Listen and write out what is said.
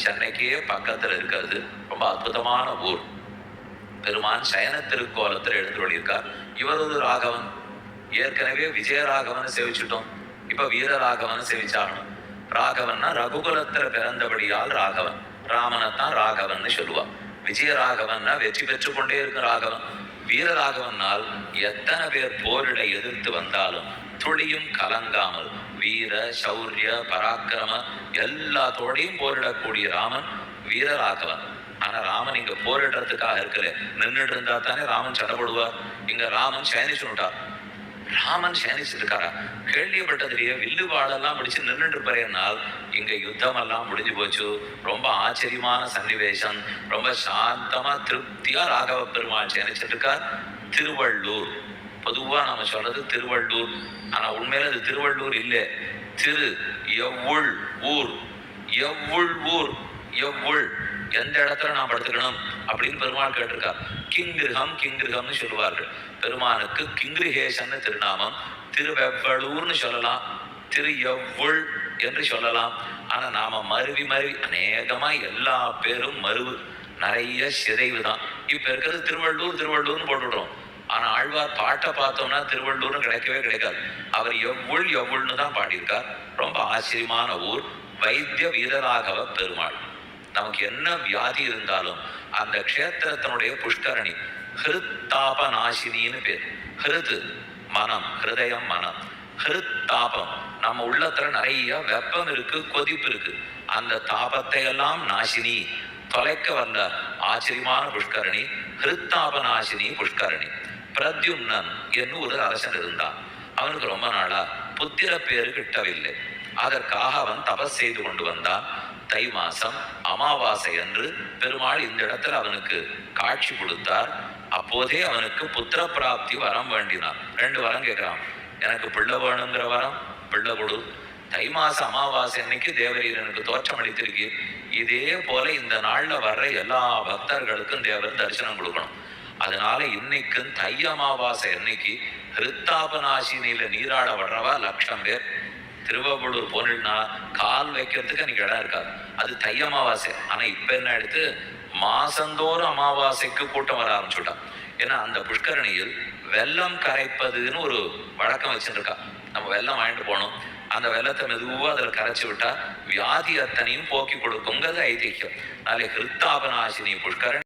சென்னைக்கே பக்கத்துல இருக்கிறது. ரொம்ப அற்புதமான ஊர். பெருமான் சயன திருக்கோலத்தில் எழுந்துள்ளிருக்கார். இவர் ஒரு ராகவன். ஏற்கனவே விஜயராகவன் சேவிச்சுட்டோம். இப்ப வீரராகவன் சேவிச்சாகணும். ராகவன்னா ரகுகுலத்துல பிறந்தபடியால் ராகவன். ராமனைத்தான் ராகவன் சொல்லுவா. விஜயராகவன்னா வெற்றி பெற்று கொண்டே இருக்க ராகவன். வீரராகவனால் எத்தனை பேர் போரிட எதிர்த்து வந்தாலும் துளியும் கலங்காமல் வீர சௌரிய பராக்கிரம எல்லாத்தோடையும் போரிடக்கூடிய ராமன் வீரராகவன். ஆனா ராமன் இங்க போரிடுறதுக்காக இருக்கல, நின்றுட்டு இருந்தா தானே ராமன் சடப்படுவார். இங்க ராமன் சயனிச்சுட்டார். ராமன் சயனிச்சிருக்காரா? கேள்விப்பட்டதுலயே வில்லு வாழெல்லாம் முடிச்சு நின்றுட்டு இருப்பாருனால் இங்க யுத்தம் எல்லாம் முடிஞ்சு போச்சு. ரொம்ப ஆச்சரியமான சன்னிவேசம். ரொம்ப சாந்தமா திருப்தியா ராகவ பெருமாள் சயனிச்சிட்டு இருக்கார். திருவள்ளூர் பொதுவா நாம சொல்றது திருவள்ளூர். ஆனா உண்மையில அது திருவள்ளூர் இல்லை. திரு எவ்வுள் ஊர். எவ்வுள் ஊர். எவ்வுள் எந்த இடத்துல நாம் படுத்துக்கணும் அப்படின்னு பெருமாள் கேட்டிருக்கார். கிங்கிருகம் கிங்கிருகம்னு சொல்லுவார்கள். பெருமானுக்கு கிங்கிரிகேசன் திருநாமம். திருவெவ்வளூர்னு சொல்லலாம், திரு எவ்வுள் என்று சொல்லலாம். ஆனா நாம மருவி அநேகமா எல்லா பேரும் மருவு, நிறைய சிதைவு தான். இப்ப இருக்கிறது திருவள்ளூர் திருவள்ளூர்னு போட்டுடுறோம். ஆனா ஆழ்வார் பாட்டை பார்த்தோம்னா திருவள்ளூர்னு கிடைக்கவே கிடைக்காது. அவர் எவ்வுள் எவ்வுள்னு தான் பாடியிருக்கார். ரொம்ப ஆச்சரியமான ஊர். வைத்திய வீரராகவ பெருமாள். நமக்கு என்ன வியாதி இருந்தாலும் அந்த க்ஷேத்திரத்தினுடைய புஷ்கரணி ஹிருத்தாப நாசினின்னு பேர். ஹிருது மனம், ஹிருதயம் மனம். ஹிருத்தாபம் நம்ம உள்ளத்துல நிறைய வெப்பம் இருக்கு, கொதிப்பு இருக்கு. அந்த தாபத்தை எல்லாம் நாசினி தொலைக்க வந்த ஆச்சரியமான புஷ்கரணி ஹிருத்தாப நாசினி புஷ்கரணி. பிரத்யும்னன் என்னும் ஒரு அரசன் இருந்தான். அவனுக்கு ரொம்ப நாளா புத்திர பேரு கிட்டவில்லை. அதற்காக அவன் தபஸ் செய்து கொண்டு வந்தான். தை மாசம் அமாவாசை அன்று பெருமாள் இந்த இடத்துல அவனுக்கு காட்சி கொடுத்தார். அப்போதே அவனுக்கு புத்திர பிராப்தி வரம் வேண்டினான். 2 வரம் கேட்கிறான். எனக்கு பிள்ளை வேணுங்கிற வரம், பிள்ளை கொடு. தை மாச அமாவாசை அன்னைக்கு தேவரீர் எனக்கு தோற்றம் அளித்திருக்கு. இதே போல இந்த நாள்ல வர்ற எல்லா பக்தர்களுக்கும் தேவர் தரிசனம் கொடுக்கணும். அதனால இன்னைக்கு தை அமாவாசை அன்னைக்கு ஹிருத்தாபநாசினியில நீராட வர்றவா 1,00,000 பேர். திருவள்ளூர் போனா கால் வைக்கிறதுக்கு அன்னைக்கு இடம் இருக்காது. அது தை அமாவாசை. ஆனா இப்ப என்ன எடுத்து மாசந்தோறும் அமாவாசைக்கு கூட்டம் வர ஆரம்பிச்சுட்டான். ஏன்னா அந்த புஷ்கரணியில் வெல்லம் கரைப்பதுன்னு ஒரு வழக்கம் வச்சுருக்கா. நம்ம வெல்லம் வாங்கிட்டு போனோம். அந்த வெள்ளத்தை மெதுவா அதில் கரைச்சி விட்டா வியாதி அத்தனையும் போக்கி கொடுக்குங்கிறது ஐதிஹ்யம். நாளை ஹிருத்தாபநாசினி புஷ்கரணி